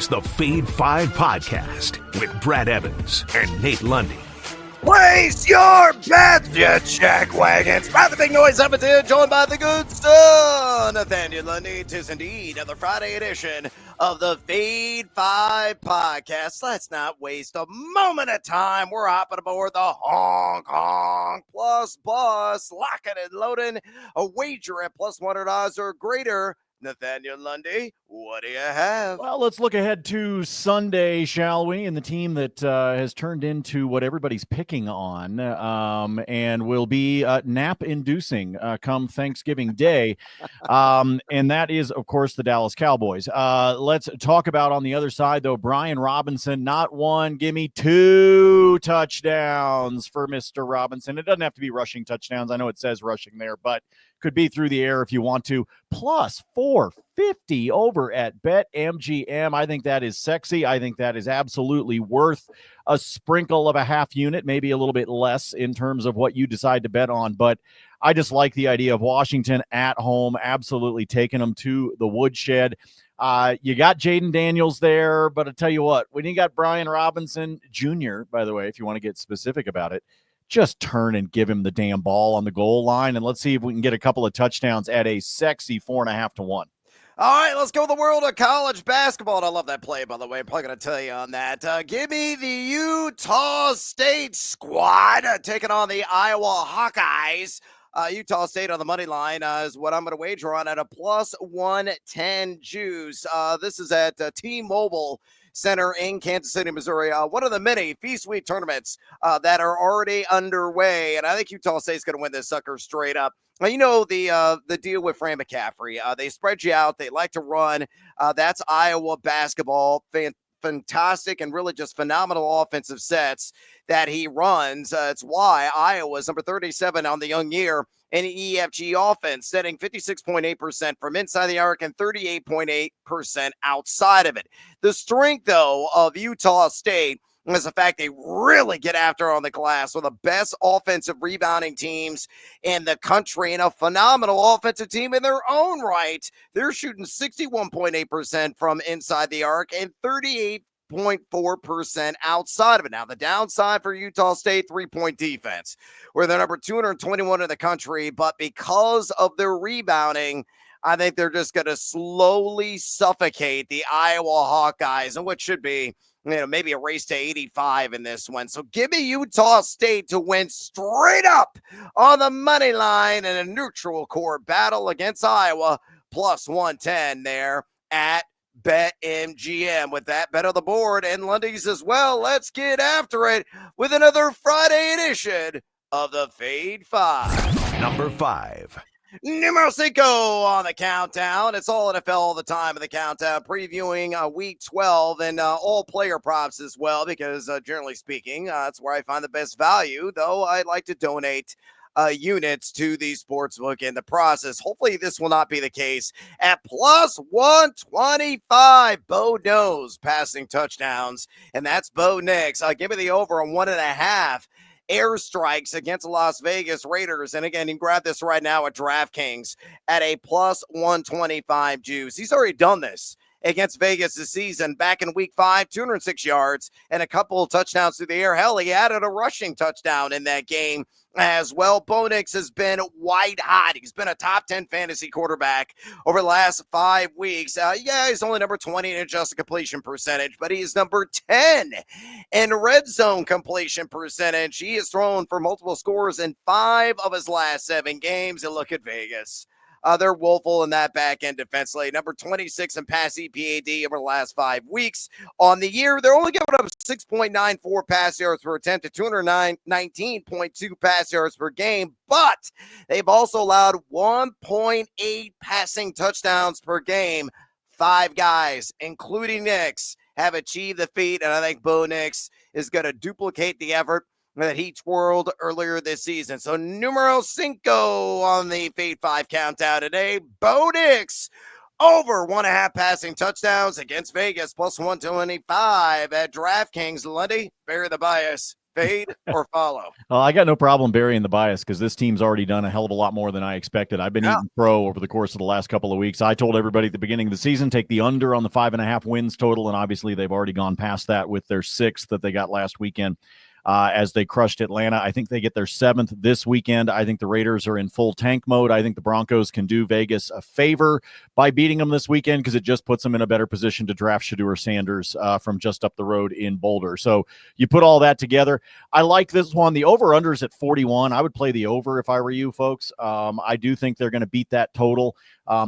is the Fade 5 Podcast with Brad Evans and Nate Lundy. Place your bets, you check wagons. By the big noise up here, joined by the good son, Nathaniel Lundy. Tis indeed another Friday edition of the Fade 5 Podcast. Let's not waste a moment of time. We're hopping aboard the Hong Kong Plus Bus, locking and loading. A wager at plus $100 or greater. Nathaniel Lundy, what do you have? Well, let's look ahead to Sunday, shall we? And the team that has turned into what everybody's picking on and will be nap-inducing come Thanksgiving Day. And that is, of course, the Dallas Cowboys. Let's talk about on the other side, though, Brian Robinson, not one, give me 2 touchdowns for Mr. Robinson. It doesn't have to be rushing touchdowns. I know it says rushing there, but could be through the air if you want to. Plus 450 over at BetMGM. I think that is sexy. I think that is absolutely worth a sprinkle of a half unit, maybe a little bit less in terms of what you decide to bet on. But I just like the idea of Washington at home, absolutely taking them to the woodshed. You got Jaden Daniels there, but I tell you what, when you got Brian Robinson Jr., by the way, if you want to get specific about it, just turn and give him the damn ball on the goal line, and let's see if we can get a couple of touchdowns at a sexy 4.5 to 1. All right, let's go to the world of college basketball. And I love that play, by the way. I'm probably going to tell you on that. Give me the Utah State squad taking on the Iowa Hawkeyes. Utah State on the money line is what I'm going to wager on at a plus 110 juice. This is at T-Mobile Center in Kansas City, Missouri. One of the many Feast Week tournaments that are already underway, and I think Utah State's going to win this sucker straight up. You know the deal with Fran McCaffrey. They spread you out. They like to run. That's Iowa basketball. Fantastic and really just phenomenal offensive sets that he runs. It's why Iowa's number 37 on the young year in EFG offense, setting 56.8% from inside the arc and 38.8% outside of it. The strength, though, of Utah State is the fact they really get after on the glass. One of the best offensive rebounding teams in the country and a phenomenal offensive team in their own right. They're shooting 61.8% from inside the arc and 38.4% outside of it. Now, the downside for Utah State, 3-point defense, where they're number 221 in the country, but because of their rebounding, I think they're just going to slowly suffocate the Iowa Hawkeyes and what should be, maybe a race to 85 in this one. So give me Utah State to win straight up on the money line in a neutral court battle against Iowa, plus 110 there at BetMGM. With that bet on the board and Lundy's as well, let's get after it with another Friday edition of the Fade 5. Number 5. Numero 5 on the countdown. It's all NFL all the time in the countdown, previewing week 12 and all player props as well, because generally speaking, that's where I find the best value, though I like to donate units to the sportsbook in the process. Hopefully this will not be the case at plus 125. Bo knows passing touchdowns, and that's Bo Nix. Give me the over on 1.5 airstrikes against the Las Vegas Raiders. And again, you can grab this right now at DraftKings at a plus 125 juice. He's already done this against Vegas this season. Back in week 5, 206 yards and a couple of touchdowns through the air. Hell, he added a rushing touchdown in that game as well. Bo Nix has been white hot. He's been a top 10 fantasy quarterback over the last 5 weeks. He's only number 20 in adjusted completion percentage, but he's number 10 in red zone completion percentage. He has thrown for multiple scores in 5 of his last 7 games. And look at Vegas. They're woeful in that back end defensively. Number 26 in pass EPAD over the last 5 weeks. On the year, they're only giving up 6.94 pass yards per attempt to 219.2 pass yards per game, but they've also allowed 1.8 passing touchdowns per game. 5 guys, including Nix, have achieved the feat, and I think Bo Nix is going to duplicate the effort that he twirled earlier this season. So numero 5 on the Fade 5 countdown today. Bo Nix over 1.5 passing touchdowns against Vegas, plus 125 at DraftKings. Lundy, bury the bias. Fade or follow? I got no problem burying the bias because this team's already done a hell of a lot more than I expected. I've been eating pro over the course of the last couple of weeks. I told everybody at the beginning of the season, take the under on the 5.5 wins total, and obviously they've already gone past that with their 6th that they got last weekend. As they crushed Atlanta. I think they get their 7th this weekend. I think the Raiders are in full tank mode. I think the Broncos can do Vegas a favor by beating them this weekend because it just puts them in a better position to draft Shedeur Sanders from just up the road in Boulder. So you put all that together. I like this one. The over-under is at 41. I would play the over if I were you folks. I do think they're going to beat that total.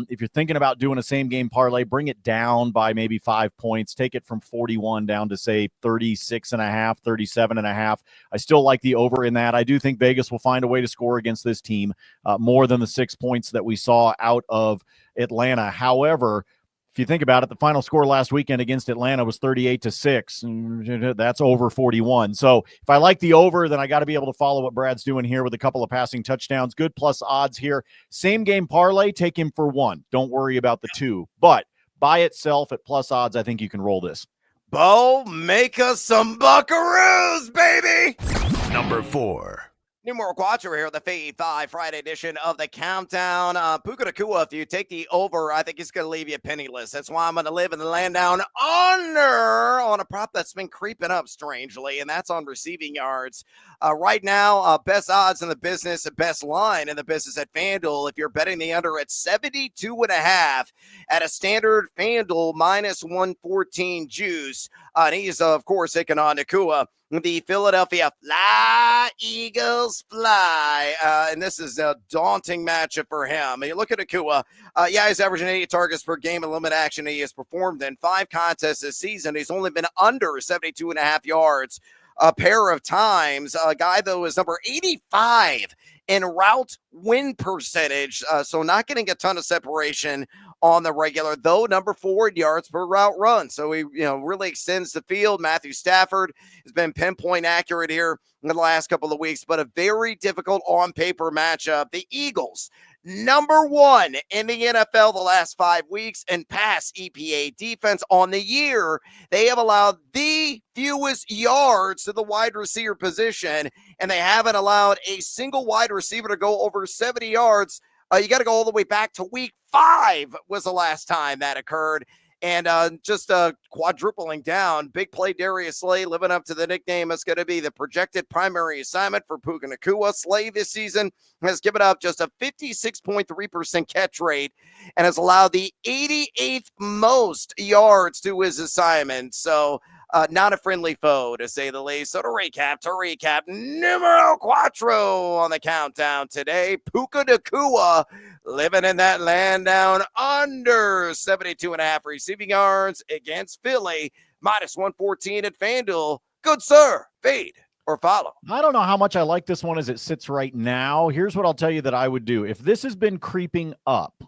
If you're thinking about doing a same-game parlay, bring it down by maybe 5 points. Take it from 41 down to, say, 36.5, 37.5. I still like the over in that. I do think Vegas will find a way to score against this team more than the 6 points that we saw out of Atlanta. However, if you think about it, the final score last weekend against Atlanta was 38-6. That's over 41. So if I like the over, then I got to be able to follow what Brad's doing here with a couple of passing touchdowns. Good plus odds here. Same game parlay, take him for 1. Don't worry about the 2. But by itself at plus odds, I think you can roll this. Bo, make us some buckaroos, baby! Number 4. Numero Quattro here, the Fade 5 Friday edition of the Countdown. Puka Nacua, if you take the over, I think he's going to leave you penniless. That's why I'm going to live in the land down under on a prop that's been creeping up strangely, and that's on receiving yards. Right now, best odds in the business, best line in the business at FanDuel. If you're betting the under at 72.5 at a standard FanDuel minus 114 juice, and he's, of course, taking on Nacua. The Philadelphia Eagles fly. And this is a daunting matchup for him. You look at Nacua. He's averaging 80 targets per game in limited action. He has performed in 5 contests this season. He's only been under 72.5 yards a pair of times. A guy, though, is number 85 in route win percentage. So not getting a ton of separation on the regular, though number 4 in yards per route run. So he, really extends the field. Matthew Stafford has been pinpoint accurate here in the last couple of weeks, but a very difficult on paper matchup. The Eagles, number 1 in the NFL the last 5 weeks in pass EPA defense on the year. They have allowed the fewest yards to the wide receiver position, and they haven't allowed a single wide receiver to go over 70 yards. You got to go all the way back to week 5 was the last time that occurred. And just quadrupling down. Big play Darius Slay living up to the nickname. It's going to be the projected primary assignment for Puka Nacua. Slay this season has given up just a 56.3% catch rate and has allowed the 88th most yards to his assignment. So not a friendly foe, to say the least. So to recap, numero quattro on the countdown today. Puka Nacua living in that land down under 72.5 receiving yards against Philly, minus 114 at FanDuel. Good sir, fade or follow? I don't know how much I like this one as it sits right now. Here's what I'll tell you that I would do. If this has been creeping up,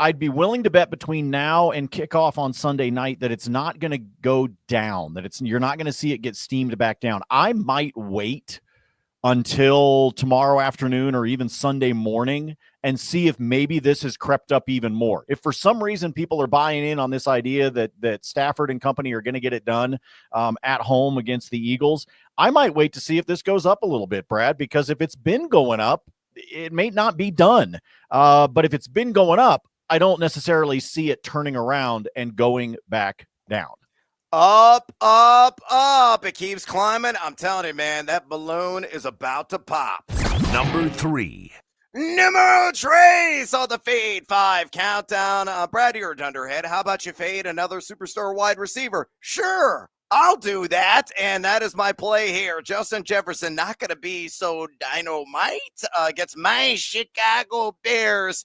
I'd be willing to bet between now and kickoff on Sunday night that it's not going to go down, that you're not going to see it get steamed back down. I might wait until tomorrow afternoon or even Sunday morning and see if maybe this has crept up even more. If for some reason people are buying in on this idea that Stafford and company are going to get it done at home against the Eagles, I might wait to see if this goes up a little bit, Brad, because if it's been going up, it may not be done. But if it's been going up, I don't necessarily see it turning around and going back down. Up, up, up. It keeps climbing. I'm telling you, man, that balloon is about to pop. Number 3. Numero tres on the Fade 5 countdown. Brad, you're a dunderhead. How about you fade another superstar wide receiver? Sure, I'll do that, and that is my play here. Justin Jefferson not going to be so dynamite against my Chicago Bears.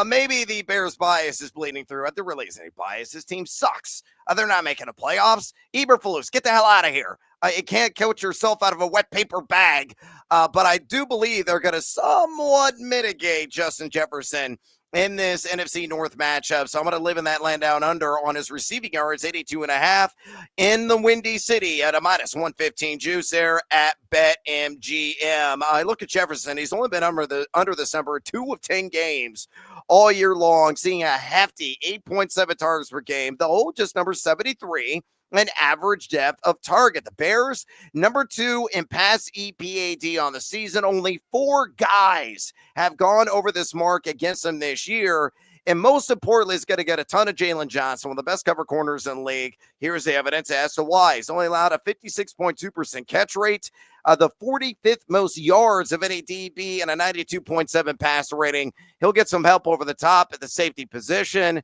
Maybe the Bears bias is bleeding through. There really isn't any bias. This team sucks. They're not making the playoffs. Eberflus, get the hell out of here. You can't coach yourself out of a wet paper bag. But I do believe they're going to somewhat mitigate Justin Jefferson in this NFC North matchup. So I'm going to live in that land down under on his receiving yards, 82.5 in the Windy City at a minus 115 juice there at BetMGM. I look at Jefferson. He's only been under this number 2 of 10 games all year long, seeing a hefty 8.7 targets per game, though just number 73 and average depth of target. The Bears, number 2 in pass EPAD on the season. Only 4 guys have gone over this mark against them this year. And most importantly, it's going to get a ton of Jalen Johnson, one of the best cover corners in the league. Here's the evidence as to why. He's only allowed a 56.2% catch rate, the 45th most yards of any DB, and a 92.7 passer rating. He'll get some help over the top at the safety position.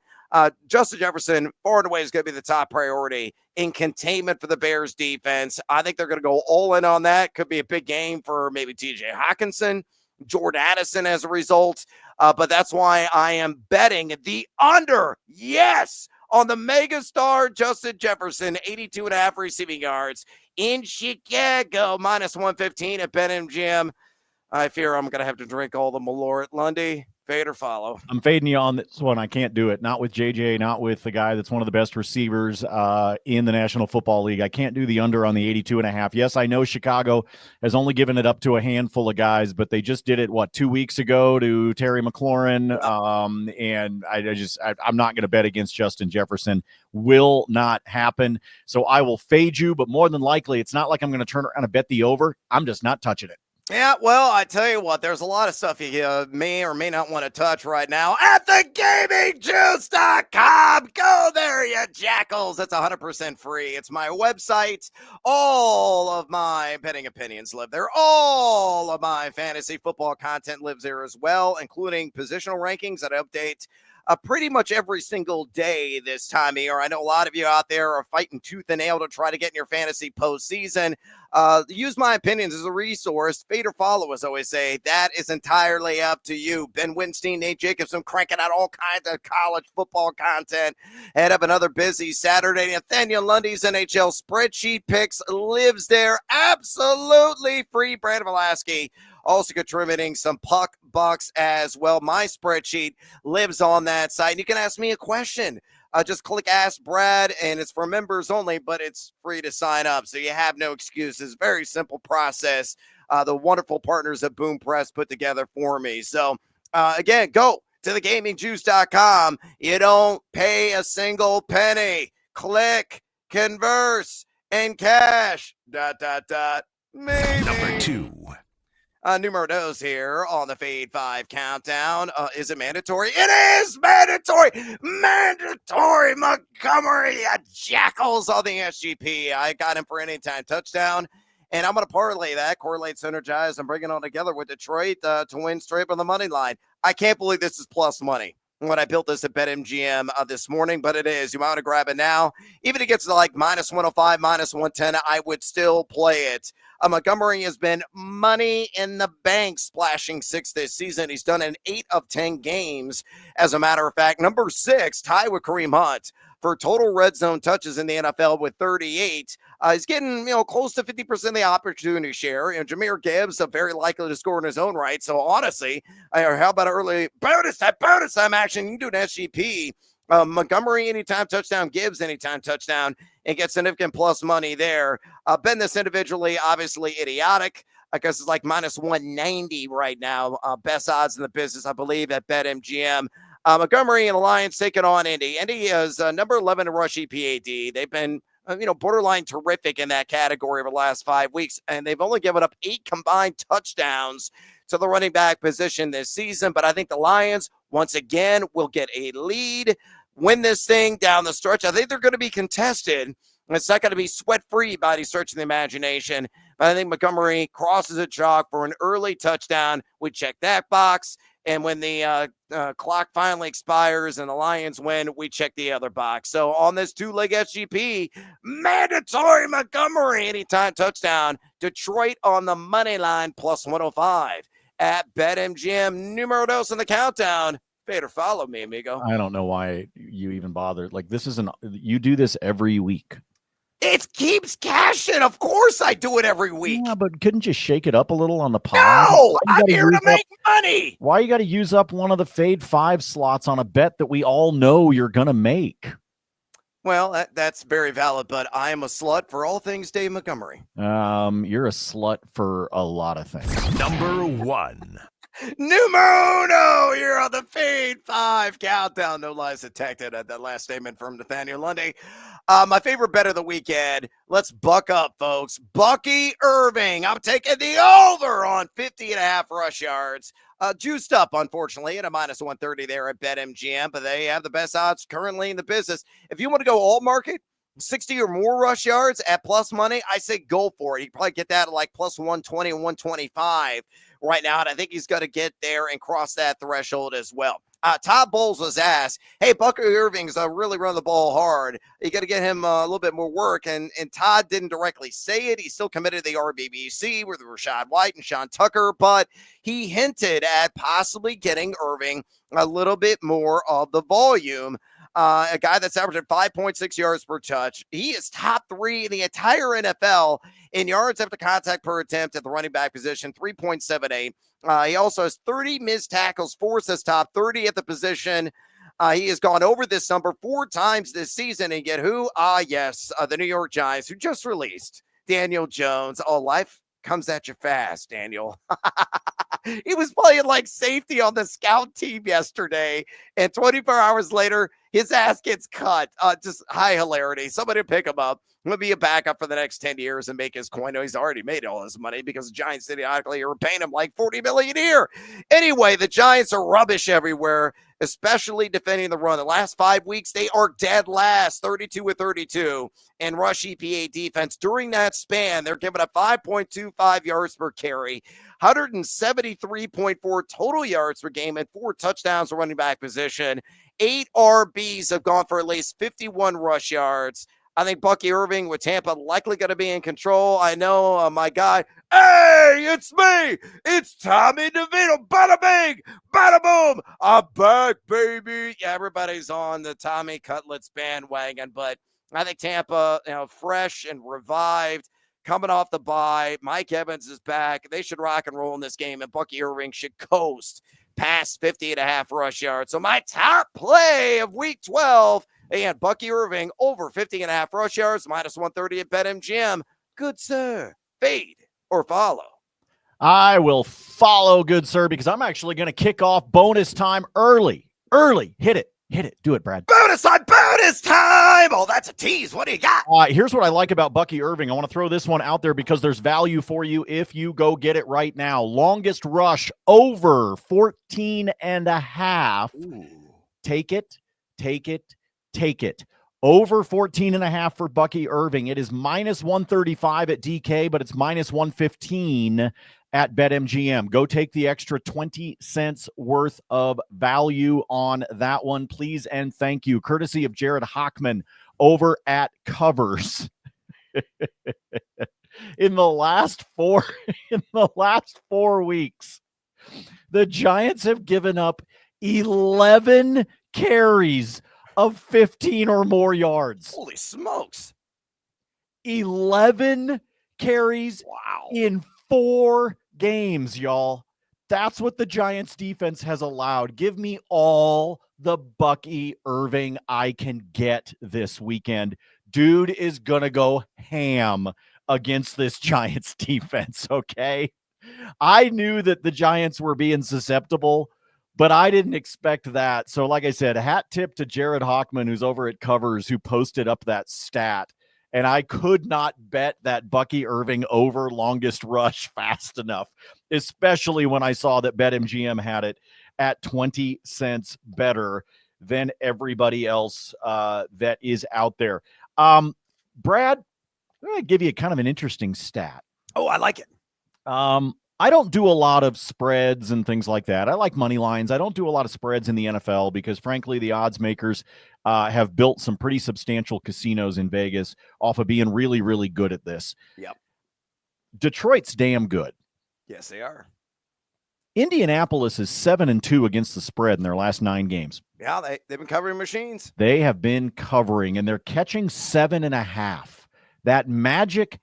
Justin Jefferson, far and away, is going to be the top priority in containment for the Bears defense. I think they're going to go all in on that. Could be a big game for maybe TJ Hawkinson, Jordan Addison as a result. But that's why I am betting the under, yes, on the megastar Justin Jefferson, 82.5 receiving yards in Chicago, minus 115 at BetMGM. I fear I'm going to have to drink all the Malort. Lundy, fade or follow? I'm fading you on this one. I can't do it. Not with JJ, not with the guy that's one of the best receivers in the National Football League. I can't do the under on the 82.5. Yes, I know Chicago has only given it up to a handful of guys, but they just did it, 2 weeks ago to Terry McLaurin. And I'm not going to bet against Justin Jefferson. Will not happen. So I will fade you, but more than likely, it's not like I'm going to turn around and bet the over. I'm just not touching it. Yeah, well, I tell you what, there's a lot of stuff you may or may not want to touch right now at thegamingjuice.com. Go there, you jackals. That's 100% free. It's my website. All of my betting opinions live there. All of my fantasy football content lives there as well, including positional rankings that I update pretty much every single day this time of year. I know a lot of you out there are fighting tooth and nail to try to get in your fantasy postseason. Use my opinions as a resource. Fade or follow, as I always say. That is entirely up to you. Ben Winstein, Nate Jacobson cranking out all kinds of college football content. Head of another busy Saturday. Nathaniel Lundy's NHL spreadsheet picks lives there. Absolutely free. Brandon Velasquez also contributing some puck bucks as well. My spreadsheet lives on that site. And you can ask me a question. Just click Ask Brad, and it's for members only, but it's free to sign up, so you have no excuses. Very simple process. The wonderful partners at Boom Press put together for me. So, again, go to thegamingjuice.com. You don't pay a single penny. Click, converse, and cash. ... Maybe. Number 2. Numero dos here on the Fade 5 countdown. Is it mandatory? It is mandatory! Mandatory Montgomery, jackals on the SGP. I got him for anytime touchdown, and I'm going to parlay that. Correlate, synergize, and bring it all together with Detroit to win straight on the money line. I can't believe this is plus money when I built this at BetMGM this morning, but it is. You want to grab it now? Even if it gets to like minus 105, minus 110, I would still play it. Montgomery has been money in the bank, splashing 6 this season. He's done in 8 of 10 games. As a matter of fact, number 6, tied with Kareem Hunt for total red zone touches in the NFL with 38. He's getting, close to 50% of the opportunity share. Jahmyr Gibbs very likely to score in his own right. So honestly, how about an early bonus time action? You can do an SGP. Montgomery anytime touchdown, Gibbs anytime touchdown, and get significant plus money there. Bet this individually, obviously idiotic, because it's like minus 190 right now. Best odds in the business, I believe, at BetMGM. Montgomery and Alliance taking on Indy. Indy is number 11 in rush EPAD. They've been borderline terrific in that category over the last 5 weeks, and they've only given up 8 combined touchdowns to the running back position this season. But I think the Lions, once again, will get a lead, win this thing down the stretch. I think they're going to be contested. It's not going to be sweat-free by any stretch of the imagination. But I think Montgomery crosses a chalk for an early touchdown. We check that box. And when the clock finally expires and the Lions win, we check the other box. So on this 2-leg SGP, mandatory Montgomery anytime touchdown. Detroit on the money line plus 105 at BetMGM. Numero dos in the countdown. Fade or follow me, amigo. I don't know why you even bothered. Like, you do this every week. It keeps cashing. Of course I do it every week. Yeah, but couldn't you shake it up a little on the pod? No, I'm here to make money. Why you got to use up one of the Fade 5 slots on a bet that we all know you're going to make? Well, that's very valid, but I am a slut for all things Dave Montgomery. You're a slut for a lot of things. Number 1. Numero uno here on the Feed 5 Countdown. No lies detected at that last statement from Nathaniel Lundy. My favorite bet of the weekend. Let's buck up, folks. Bucky Irving. I'm taking the over on 50.5 rush yards. Juiced up, unfortunately, at a minus 130 there at BetMGM, but they have the best odds currently in the business. If you want to go all market, 60 or more rush yards at plus money, I say go for it. You can probably get that at like plus 120 and 125 right now, and I think he's going to get there and cross that threshold as well. Todd Bowles was asked, hey, Bucky Irving's really run the ball hard. You got to get him a little bit more work, and Todd didn't directly say it. He still committed to the RBBC with Rashad White and Sean Tucker, but he hinted at possibly getting Irving a little bit more of the volume. A guy that's averaging 5.6 yards per touch. He is top 3 in the entire NFL in yards after contact per attempt at the running back position, 3.78. He also has 30 missed tackles, forced his top 30 at the position. He has gone over this number 4 times this season. And yet who? Yes, the New York Giants, who just released Daniel Jones. Oh, life comes at you fast, Daniel. He was playing like safety on the scout team yesterday, and 24 hours later, his ass gets cut. Just high hilarity. Somebody pick him up. He'll be a backup for the next 10 years and make his coin. No, he's already made all his money because the Giants idiotically are paying him like $40 million a year. Anyway, the Giants are rubbish everywhere, especially defending the run. The last 5 weeks, they are dead last, 32-32 in rush EPA defense. During that span, they're giving up 5.25 yards per carry, 173.4 total yards per game, and 4 touchdowns to running back position. 8 RBs have gone for at least 51 rush yards. I think Bucky Irving with Tampa likely going to be in control. I know my guy. Hey, it's me. It's Tommy DeVito. Bada bing, bada boom. I'm back, baby. Yeah, everybody's on the Tommy Cutlets bandwagon, but I think Tampa, fresh and revived, coming off the bye. Mike Evans is back. They should rock and roll in this game, and Bucky Irving should coast past 50.5 rush yards. So my top play of week 12, and Bucky Irving over 50.5 rush yards, minus 130 at BetMGM. Good sir, fade or follow? I will follow, good sir, because I'm actually going to kick off bonus time early. Hit it. Do it, Brad. Bonus time. Oh, that's a tease. What do you got? Here's what I like about Bucky Irving. I want to throw this one out there because there's value for you if you go get it right now. Longest rush over 14.5. Ooh. Take it. Over 14.5 for Bucky Irving. It is minus 135 at DK, but it's minus 115 at BetMGM. Go take the extra 20 cents worth of value on that one, please, and thank you. Courtesy of Jared Hockman over at Covers. In the last 4 weeks, the Giants have given up 11 carries of 15 or more yards. Holy smokes. 11 carries in 4 games, y'all. That's what the Giants defense has allowed. Give me all the Bucky Irving I can get this weekend. Dude is going to go ham against this Giants defense, okay? I knew that the Giants were being susceptible, but I didn't expect that. So like I said, a hat tip to Jared Hockman, who's over at Covers, who posted up that stat. And I could not bet that Bucky Irving over longest rush fast enough, especially when I saw that BetMGM had it at 20 cents better than everybody else that is out there. Brad, I'm going to give you kind of an interesting stat. Oh, I like it. I don't do a lot of spreads and things like that. I like money lines. I don't do a lot of spreads in the NFL because, frankly, the odds makers have built some pretty substantial casinos in Vegas off of being really, really good at this. Yep. Detroit's damn good. Yes, they are. Indianapolis is 7-2 against the spread in their last 9 games. Yeah, they've been covering machines. They have been covering, and they're catching 7.5. That magic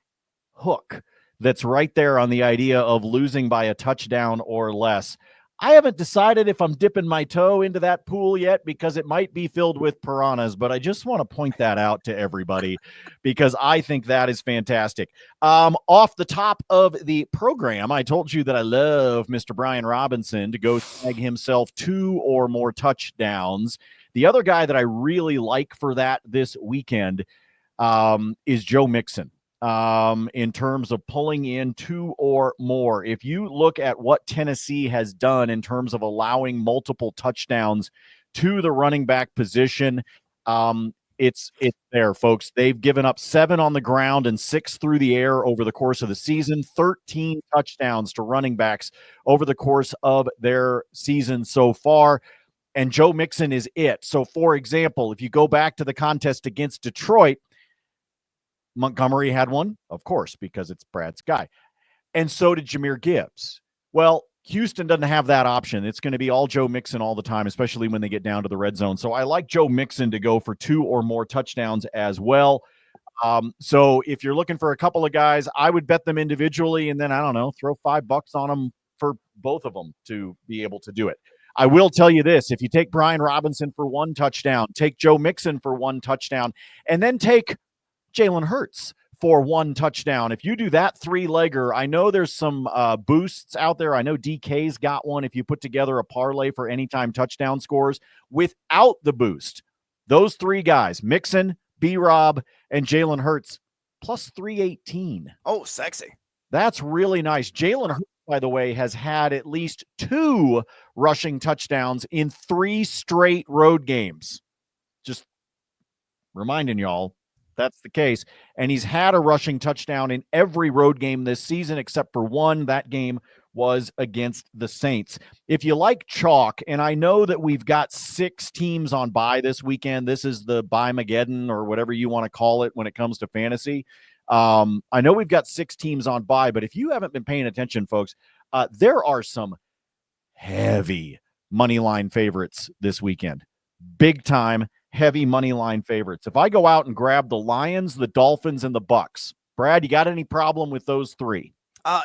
hook that's right there on the idea of losing by a touchdown or less. I haven't decided if I'm dipping my toe into that pool yet because it might be filled with piranhas, but I just want to point that out to everybody because I think that is fantastic. Off the top of the program, I told you that I love Mr. Brian Robinson to go snag himself 2 or more touchdowns. The other guy that I really like for that this weekend is Joe Mixon. In terms of pulling in 2 or more. If you look at what Tennessee has done in terms of allowing multiple touchdowns to the running back position, it's there, folks. They've given up 7 on the ground and 6 through the air over the course of the season, 13 touchdowns to running backs over the course of their season so far. And Joe Mixon is it. So, for example, if you go back to the contest against Detroit, Montgomery had one, of course, because it's Brad's guy. And so did Jahmyr Gibbs. Well, Houston doesn't have that option. It's going to be all Joe Mixon all the time, especially when they get down to the red zone. So I like Joe Mixon to go for 2 or more touchdowns as well. So if you're looking for a couple of guys, I would bet them individually and then, I don't know, throw $5 on them for both of them to be able to do it. I will tell you this. If you take Brian Robinson for 1 touchdown, take Joe Mixon for 1 touchdown, and then take Jalen Hurts for 1 touchdown. If you do that 3-legger, I know there's some boosts out there. I know DK's got one if you put together a parlay for anytime touchdown scores without the boost. Those 3 guys, Mixon, B-Rob, and Jalen Hurts, plus 318. Oh, sexy. That's really nice. Jalen Hurts, by the way, has had at least 2 rushing touchdowns in 3 straight road games. Just reminding y'all, that's the case. And he's had a rushing touchdown in every road game this season except for 1. That game was against the Saints. If you like chalk, and I know that we've got 6 teams on bye this weekend. This is the bye-mageddon or whatever you want to call it when it comes to fantasy. I know we've got 6 teams on bye, but if you haven't been paying attention, folks, there are some heavy money line favorites this weekend. Big time. Heavy money line favorites. If I go out and grab the Lions, the Dolphins, and the Bucks, Brad, you got any problem with those 3?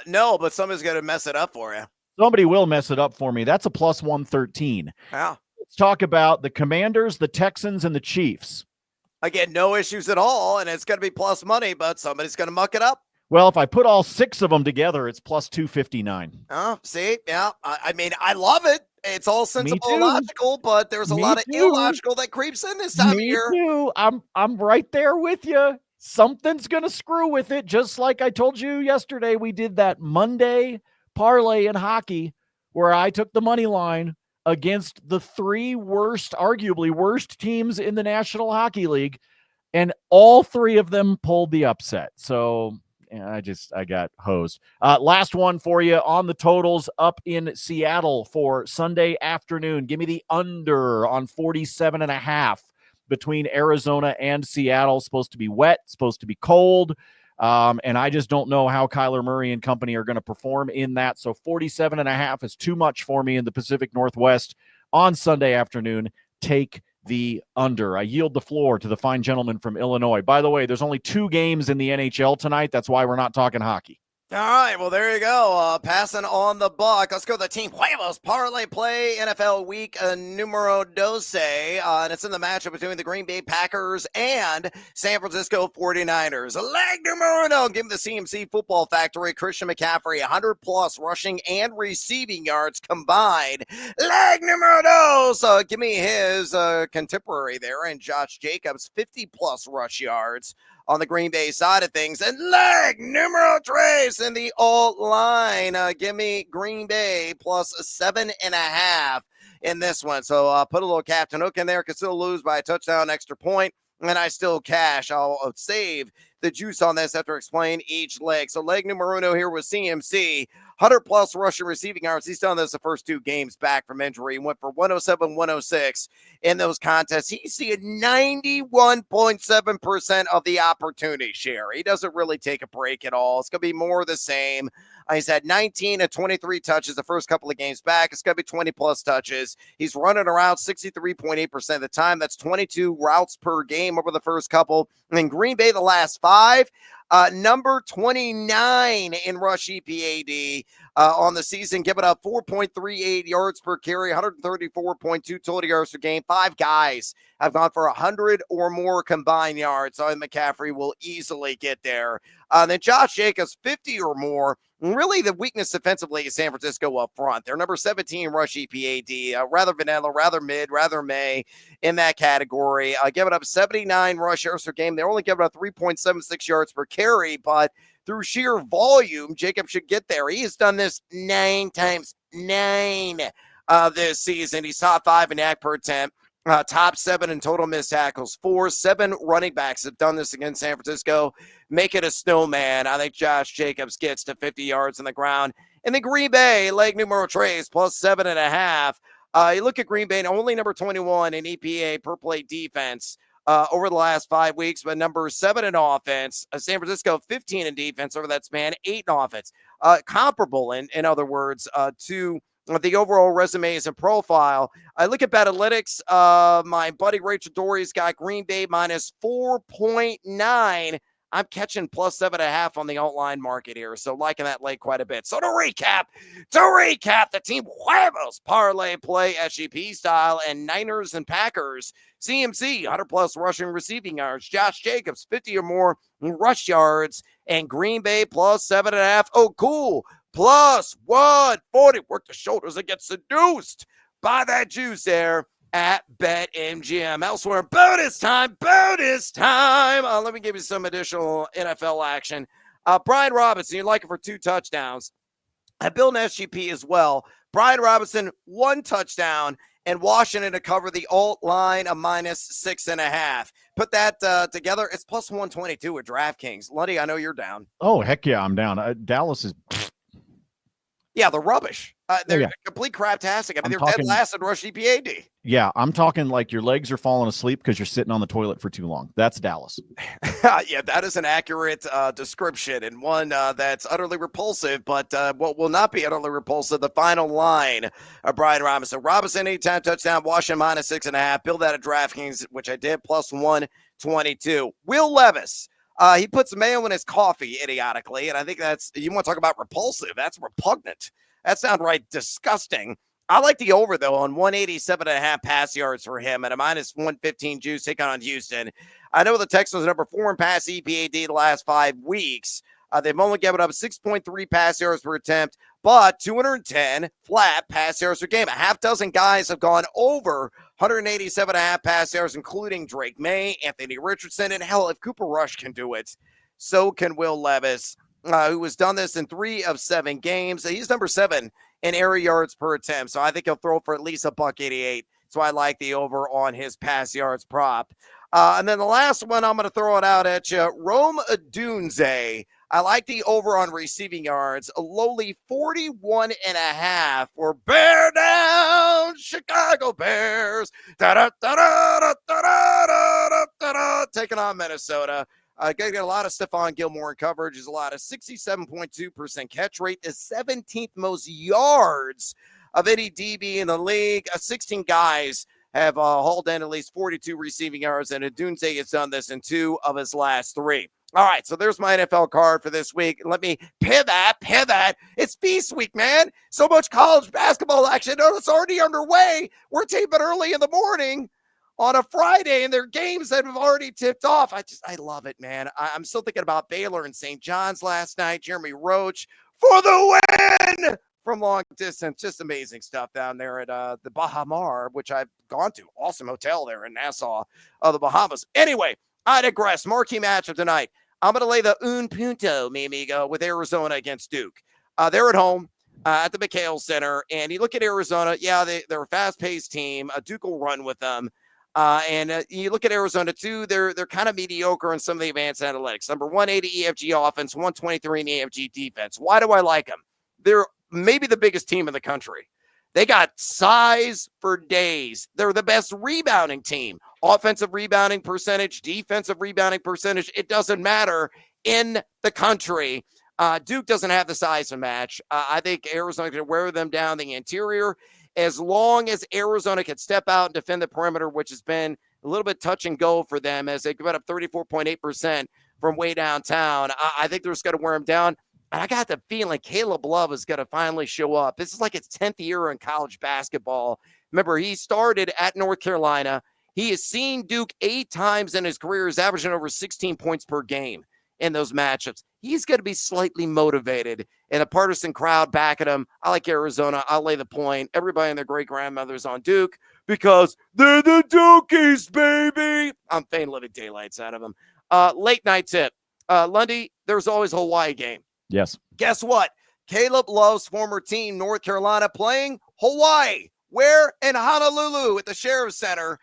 No, but somebody's going to mess it up for you. Somebody will mess it up for me. That's a plus 113. Yeah. Let's talk about the Commanders, the Texans, and the Chiefs. Again, no issues at all, and it's going to be plus money, but somebody's going to muck it up. Well, if I put all 6 of them together, it's plus 259. Oh, see? Yeah. I mean, I love it. It's all sensible and logical, but there's a lot of illogical that creeps in this time of year. Me too. I'm right there with you. Something's going to screw with it, just like I told you yesterday. We did that Monday parlay in hockey where I took the money line against the 3 worst, arguably worst teams in the National Hockey League, and all 3 of them pulled the upset. So I got hosed. Last one for you on the totals up in Seattle for Sunday afternoon. Give me the under on 47.5 between Arizona and Seattle. Supposed to be wet, supposed to be cold. And I just don't know how Kyler Murray and company are going to perform in that. So 47.5 is too much for me in the Pacific Northwest on Sunday afternoon. Take the under. I yield the floor to the fine gentleman from Illinois. By the way, there's only 2 games in the NHL tonight. That's why we're not talking hockey. All right, well, there you go. Passing on the buck. Let's go to the Team Huevos Parlay Play NFL Week Numero 12. And it's in the matchup between the Green Bay Packers and San Francisco 49ers. Leg numero 1. Give him the CMC Football Factory. Christian McCaffrey, 100-plus rushing and receiving yards combined. Leg numero 2. So give me his contemporary there. And Josh Jacobs, 50-plus rush yards on the Green Bay side of things. And leg numero 3 in the alt line. Give me Green Bay plus 7.5 in this one. So put a little Captain Hook in there. Can still lose by a touchdown, extra point, and I still cash. I'll save the juice on this after explain each leg. So leg numero 1 here with CMC. 100-plus rushing receiving yards. He's done this the first 2 games back from injury. He went for 107, 106 in those contests. He's seeing 91.7% of the opportunity share. He doesn't really take a break at all. It's going to be more of the same. He's had 19 and 23 touches the first couple of games back. It's going to be 20-plus touches. He's running around 63.8% of the time. That's 22 routes per game over the first couple. And then Green Bay the last 5. Number 29 in rush EPAD on the season, giving up 4.38 yards per carry, 134.2 total yards per game. 5 guys have gone for 100 or more combined yards. So McCaffrey will easily get there. Then Josh Jacobs, 50 or more. Really, the weakness defensively is San Francisco up front. They're number 17 rush EPAD, rather vanilla, rather mid, rather may in that category. Giving up 79 rush yards per game. They're only giving up 3.76 yards per carry, but through sheer volume, Jacob should get there. He has done this 9 times, 9 this season. He's top 5 in YAC per attempt. Top 7 in total missed tackles. 7 running backs have done this against San Francisco. Make it a snowman. I think Josh Jacobs gets to 50 yards on the ground. And then Green Bay, leg numero tres, plus 7.5. You look at Green Bay, only number 21 in EPA per play defense over the last 5 weeks, but number 7 in offense. San Francisco, 15 in defense over that span, 8 in offense. Comparable, in other words, to the overall resumes and profile. I look at Betalytics. My buddy Rachel Dory's got Green Bay minus 4.9. I'm catching plus 7.5 on the outline market here. So liking that late quite a bit. So to recap, the team huevos parlay play SGP style and Niners and Packers. CMC, 100 plus rushing receiving yards. Josh Jacobs, 50 or more rush yards. And Green Bay plus 7.5. Oh, cool. Plus 140. Work the shoulders and get seduced by that juice there at BetMGM. Elsewhere, bonus time. Let me give you some additional NFL action. Brian Robinson, you like it for 2 touchdowns. I built an SGP as well. Brian Robinson, 1 touchdown, and Washington to cover the alt line of minus 6.5. Put that together. It's plus 122 with DraftKings. Lundy, I know you're down. Oh, heck yeah, I'm down. Dallas is... Yeah, they're rubbish. They're complete craptastic. I mean, they're dead last in rush EPAD. Yeah, I'm talking like your legs are falling asleep because you're sitting on the toilet for too long. That's Dallas. Yeah, that is an accurate description and one that's utterly repulsive, but what will not be utterly repulsive, the final line of Brian Robinson. Robinson, anytime touchdown, Washington minus 6.5. Build that at DraftKings, which I did, plus 122. Will Levis. He puts mayo in his coffee idiotically, and I think that's, you want to talk about repulsive, that's repugnant. That sounds right disgusting. I like the over, though, on 187.5 pass yards for him at a minus 115 juice taking on Houston. I know the Texans are number 4 in pass EPAD the last 5 weeks. They've only given up 6.3 pass yards per attempt, but 210 flat pass yards per game. A half dozen guys have gone over 187.5 pass yards, including Drake May, Anthony Richardson, and hell, if Cooper Rush can do it, so can Will Levis, who has done this in 3 of 7 games. He's number 7 in air yards per attempt, so I think he'll throw for at least $188. So I like the over on his pass yards prop. And then the last one, I'm going to throw it out at you, Rome Odunze. I like the over on receiving yards, a lowly 41.5 for Bear Down Chicago Bears. Taking on Minnesota. Going to get a lot of Stephon Gilmore in coverage. There's a lot of 67.2% catch rate, the 17th most yards of any DB in the league. 16 guys have hauled in at least 42 receiving yards, and Odunze has done this in 2 of his last 3. All right, so there's my NFL card for this week. Let me pivot. It's Feast Week, man. So much college basketball action. It's already underway. We're taping early in the morning on a Friday, and there are games that have already tipped off. I love it, man. I'm still thinking about Baylor and St. John's last night. Jeremy Roach for the win from long distance. Just amazing stuff down there at the Baha Mar, which I've gone to. Awesome hotel there in Nassau, the Bahamas. Anyway, I digress. Marquee matchup tonight. I'm going to lay the un punto, mi amigo, with Arizona against Duke. They're at home at the McHale Center, and you look at Arizona. Yeah, they're a fast-paced team. Duke will run with them. And you look at Arizona, too. They're kind of mediocre in some of the advanced analytics. Number 180 EFG offense, 123 in EFG defense. Why do I like them? They're maybe the biggest team in the country. They got size for days. They're the best rebounding team. Offensive rebounding percentage, defensive rebounding percentage, it doesn't matter in the country. Duke doesn't have the size to match. I think Arizona can wear them down the interior as long as Arizona can step out and defend the perimeter, which has been a little bit touch and go for them as they give up 34.8% from way downtown. I think they're just going to wear him down. And I got the feeling Caleb Love is going to finally show up. This is like his 10th year in college basketball. Remember, he started at North Carolina. He has seen Duke 8 times in his career. He's averaging over 16 points per game in those matchups. He's going to be slightly motivated and a partisan crowd backing him. I like Arizona. I'll lay the point. Everybody and their great-grandmothers on Duke because they're the Dukies, baby. I'm fading living daylights out of them. Late night tip. Lundy, there's always a Hawaii game. Yes. Guess what? Caleb Love's former team, North Carolina, playing Hawaii. Where? In Honolulu at the Sheriff Center,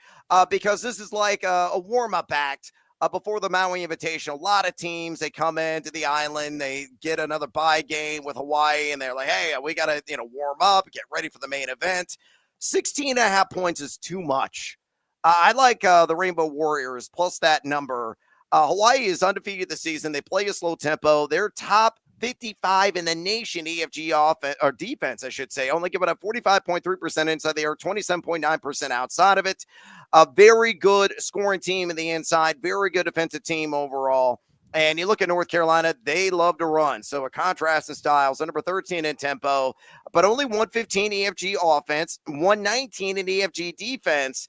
because this is like a warm-up act before the Maui Invitational. A lot of teams, they come into the island, they get another bye game with Hawaii, and they're like, hey, we got to warm up, get ready for the main event. 16.5 points is too much. I like the Rainbow Warriors plus that number. Hawaii is undefeated this season. They play a slow tempo. They're top 55 in the nation EFG offense or defense, I should say. Only giving up 45.3% inside the arc, 27.9% outside of it. A very good scoring team in the inside, very good defensive team overall. And you look at North Carolina, they love to run. So a contrast in styles, number 13 in tempo, but only 115 EFG offense, 119 in EFG defense.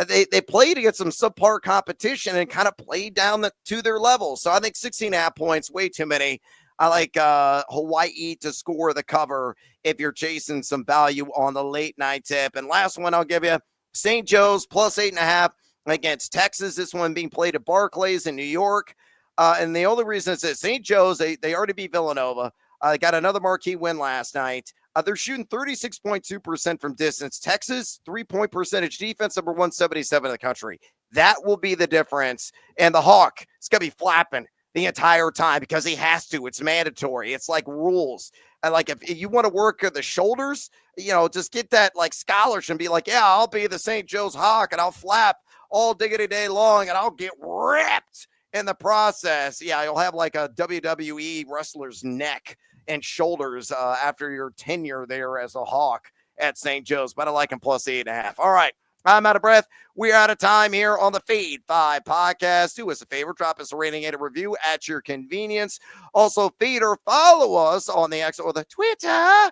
They played against some subpar competition and kind of played down to their level. So I think 16.5 points, way too many. I like Hawaii to score the cover if you're chasing some value on the late night tip. And last one I'll give you, St. Joe's plus 8.5 against Texas. This one being played at Barclays in New York. And the only reason is that St. Joe's, they already beat Villanova. They got another marquee win last night. They're shooting 36.2% from distance. Texas, 3-point percentage defense, number 177 in the country. That will be the difference. And the Hawk is going to be flapping the entire time because he has to. It's mandatory. It's like rules. And like if you want to work the shoulders, just get that like scholarship and be like, yeah, I'll be the St. Joe's Hawk and I'll flap all diggity day long and I'll get ripped in the process. Yeah, you'll have like a WWE wrestler's neck and shoulders after your tenure there as a Hawk at St. Joe's. But I like him plus 8.5. All right. I'm out of breath. We're out of time here on the Fade 5 podcast. Do us a favor, drop us a rating and a review at your convenience. Also, feed or follow us on the X or the Twitter.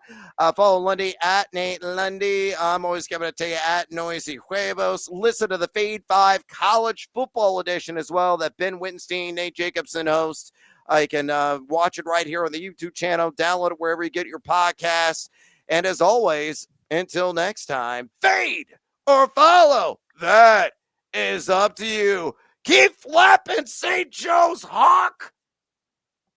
Follow Lundy at Nate Lundy. I'm always giving it to you at Noisy Huevos. Listen to the Fade 5 College Football Edition as well that Ben Wittenstein, Nate Jacobson host. You can watch it right here on the YouTube channel. Download it wherever you get your podcasts. And as always, until next time, fade or follow. That is up to you. Keep flapping, St. Joe's Hawk.